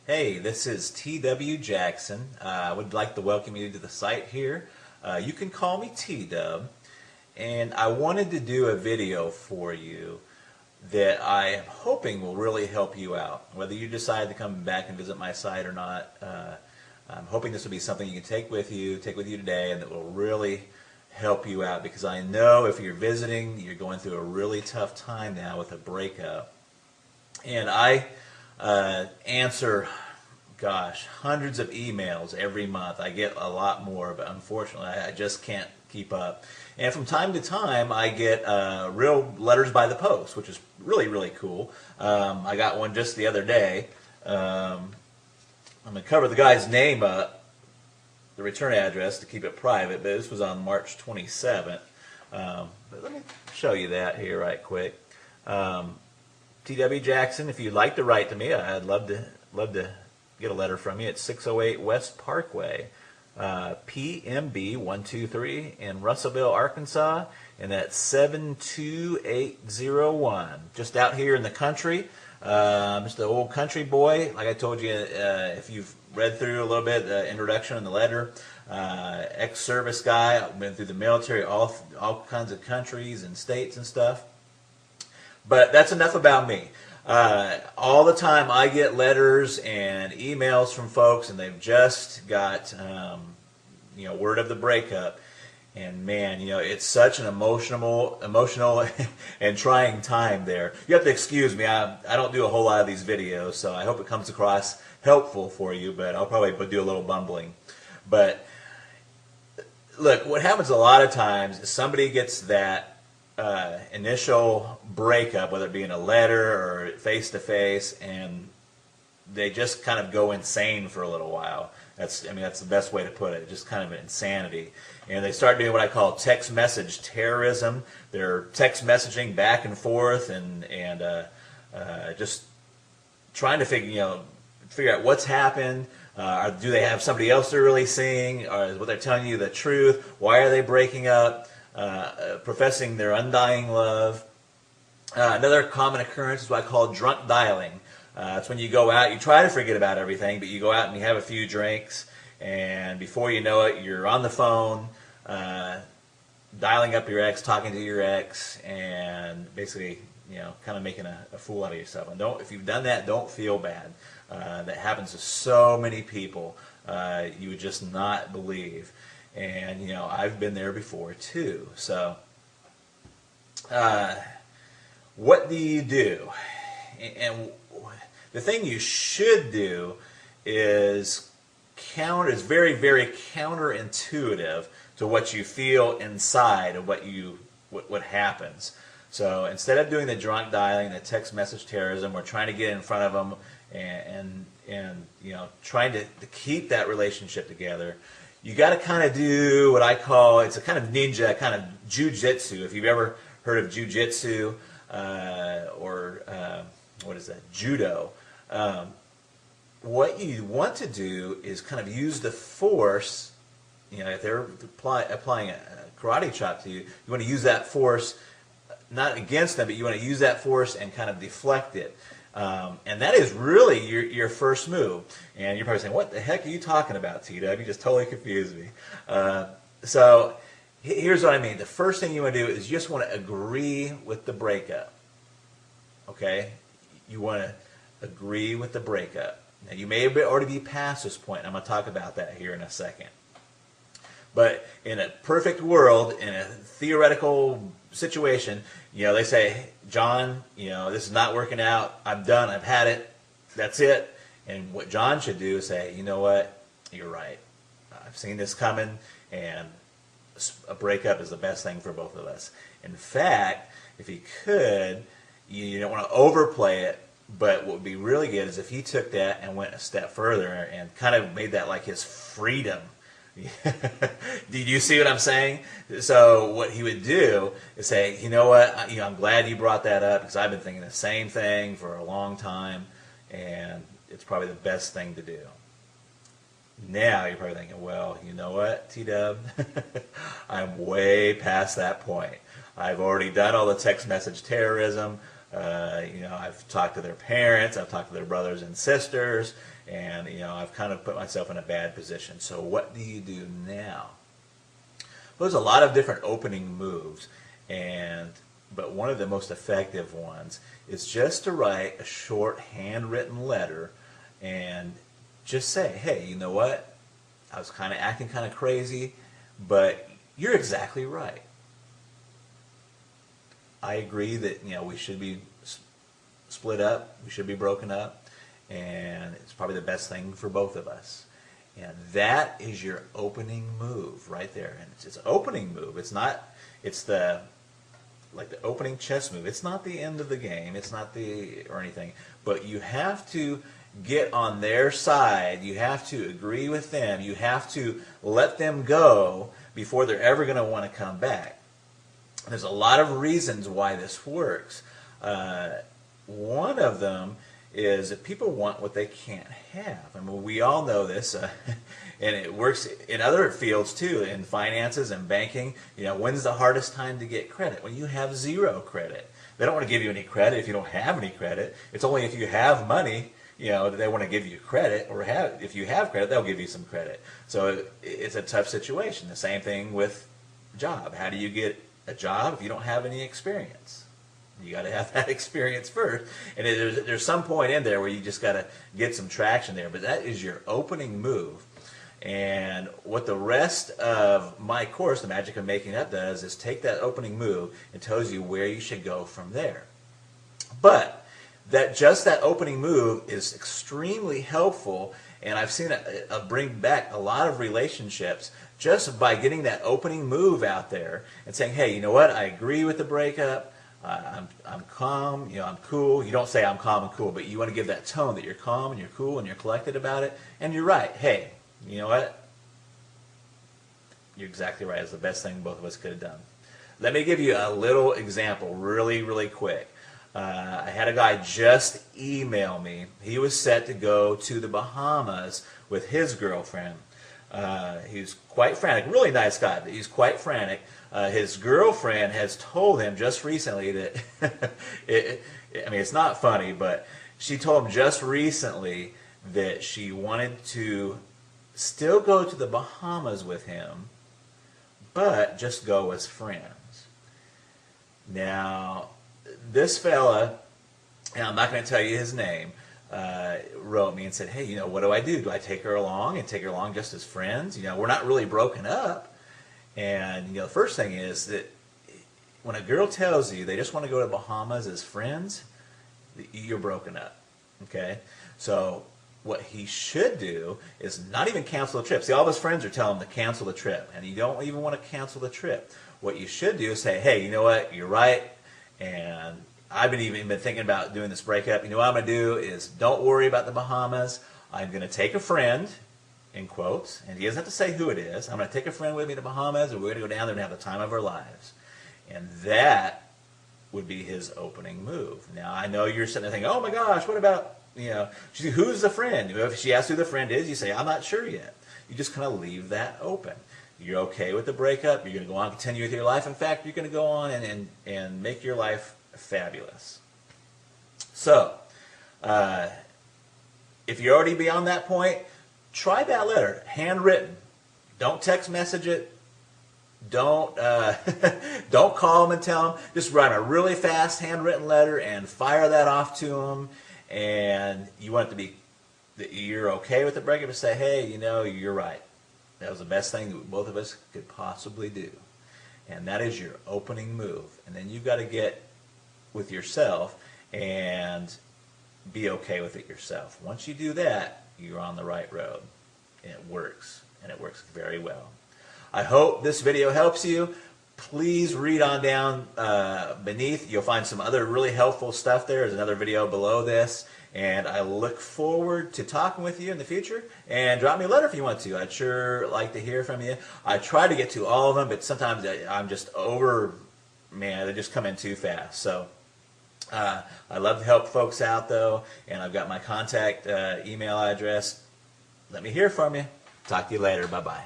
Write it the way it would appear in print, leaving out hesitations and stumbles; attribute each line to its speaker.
Speaker 1: Hey, this is T.W. Jackson. I would like to welcome you to the site here. You can call me T-Dub, and I wanted to do a video for you that I am hoping will really help you out. Whether you decide to come back and visit my site or not, I'm hoping this will be something you can take with you today, and that will really help you out, because I know if you're visiting, you're going through a really tough time now with a breakup. And I answer, gosh, hundreds of emails every month. I get a lot more, but unfortunately I just can't keep up. And from time to time I get real letters by the post, which is really cool. I got one just the other day. I'm going to cover the guy's name up, the return address, to keep it private, but this was on March 27th. But let me show you that here right quick. T.W. Jackson, if you'd like to write to me, I'd love to get a letter from you. It's 608 West Parkway, PMB 123 in Russellville, Arkansas, and that's 72801. Just out here in the country. Just the old country boy. Like I told you, if you've read through a little bit the introduction and the letter, ex-service guy. I've been through the military, all kinds of countries and states and stuff. But that's enough about me. All the time I get letters and emails from folks, and they've just got word of the breakup. And man, it's such an emotional and trying time there. You have to excuse me. I don't do a whole lot of these videos, so I hope it comes across helpful for you, but I'll probably do a little bumbling. But look, what happens a lot of times is somebody gets that initial breakup, whether it be in a letter or face-to-face, and they just kind of go insane for a little while. That's the best way to put it. Just kind of an insanity. And they start doing what I call text message terrorism. They're text messaging back and forth and just trying to figure out what's happened. Do they have somebody else they're really seeing? Or is what they're telling you the truth? Why are they breaking up? Professing their undying love. Another common occurrence is what I call drunk dialing. It's when you go out, you try to forget about everything, but you go out and you have a few drinks, and before you know it, you're on the phone, dialing up your ex, talking to your ex, and basically, kind of making a fool out of yourself. And if you've done that, don't feel bad. That happens to so many people. You would just not believe. And, I've been there before, too. So, what do you do? And the thing you should do is very counterintuitive to what you feel inside of what happens. So, instead of doing the drunk dialing, the text message terrorism, we're trying to get in front of them and trying to keep that relationship together. You got to kind of do what I call, it's a kind of ninja, kind of jujitsu. If you've ever heard of jujitsu or what is that, judo, what you want to do is kind of use the force. If they're applying a karate chop to you, you want to use that force not against them, but you want to use that force and kind of deflect it. And that is really your first move. And you're probably saying, what the heck are you talking about, T-Dub? You just totally confused me. So here's what I mean. The first thing you want to do is you just want to agree with the breakup. Okay? You want to agree with the breakup. Now, you may already be past this point. I'm going to talk about that here in a second. But in a perfect world, in a theoretical situation, they say, John, this is not working out. I'm done. I've had it. That's it. And what John should do is say, you know what? You're right. I've seen this coming, and a breakup is the best thing for both of us. In fact, if he could, you don't want to overplay it, but what would be really good is if he took that and went a step further and kind of made that like his freedom. Did you see what I'm saying? So what he would do is say, you know what, I'm glad you brought that up, because I've been thinking the same thing for a long time, and it's probably the best thing to do. Now you're probably thinking, well, you know what, T-Dub? I'm way past that point. I've already done all the text message terrorism. I've talked to their parents, I've talked to their brothers and sisters, and I've kind of put myself in a bad position. So what do you do now? Well, there's a lot of different opening moves, but one of the most effective ones is just to write a short handwritten letter and just say, hey, you know what? I was kind of acting kind of crazy, but you're exactly right. I agree that we should be split up, we should be broken up, and it's probably the best thing for both of us. And that is your opening move right there. And it's an opening move. It's the opening chess move. It's not the end of the game. It's not or anything. But you have to get on their side. You have to agree with them. You have to let them go before they're ever going to want to come back. There's a lot of reasons why this works. One of them is that people want what they can't have. I mean, we all know this, and it works in other fields too, in finances and banking. When's the hardest time to get credit? When you have zero credit. They don't want to give you any credit if you don't have any credit. It's only if you have money, that they want to give you credit, or if you have credit, they'll give you some credit. So it's a tough situation. The same thing with job. How do you get a job if you don't have any experience? You got to have that experience first, and there's some point in there where you just got to get some traction there. But that is your opening move, and what the rest of my course, The Magic of Making Up, does is take that opening move and tells you where you should go from there. But that opening move is extremely helpful, and I've seen it bring back a lot of relationships just by getting that opening move out there and saying, hey, you know what? I agree with the breakup. I'm calm, I'm cool. You don't say I'm calm and cool, but you want to give that tone that you're calm and you're cool and you're collected about it. And you're right. Hey, you know what? You're exactly right. It's the best thing both of us could have done. Let me give you a little example really, really quick. I had a guy just email me. He was set to go to the Bahamas with his girlfriend. He's quite frantic. Really nice guy, but he's quite frantic. His girlfriend has told him just recently that, it's not funny, but she told him just recently that she wanted to still go to the Bahamas with him, but just go as friends. Now, this fella, and I'm not going to tell you his name, wrote me and said, hey, what do I do? Do I take her along and take her along just as friends? We're not really broken up. And, the first thing is that when a girl tells you they just want to go to Bahamas as friends, you're broken up, okay? So what he should do is not even cancel the trip. See, all of his friends are telling him to cancel the trip, and you don't even want to cancel the trip. What you should do is say, hey, you know what, you're right, and I've even been thinking about doing this breakup. What I'm going to do is don't worry about the Bahamas. I'm going to take a friend, in quotes, and he doesn't have to say who it is. I'm going to take a friend with me to the Bahamas, and we're going to go down there and have the time of our lives. And that would be his opening move. Now, I know you're sitting there thinking, oh my gosh, what about, who's the friend? If she asks who the friend is, you say, I'm not sure yet. You just kind of leave that open. You're okay with the breakup. You're going to go on and continue with your life. In fact, you're going to go on and make your life fabulous. So, if you're already beyond that point, try that letter, handwritten. Don't text message it. Don't don't call them and tell them. Just write a really fast handwritten letter and fire that off to them. And you want it to be that you're okay with the breakup and say, hey, you're right. That was the best thing that both of us could possibly do. And that is your opening move. And then you've got to get with yourself and be okay with it yourself. Once you do that, you're on the right road. And it works. And it works very well. I hope this video helps you. Please read on down beneath. You'll find some other really helpful stuff there. There's another video below this. And I look forward to talking with you in the future. And drop me a letter if you want to. I'd sure like to hear from you. I try to get to all of them, but sometimes I'm just they just come in too fast. So I love to help folks out, though. And I've got my contact email address. Let me hear from you. Talk to you later. Bye-bye.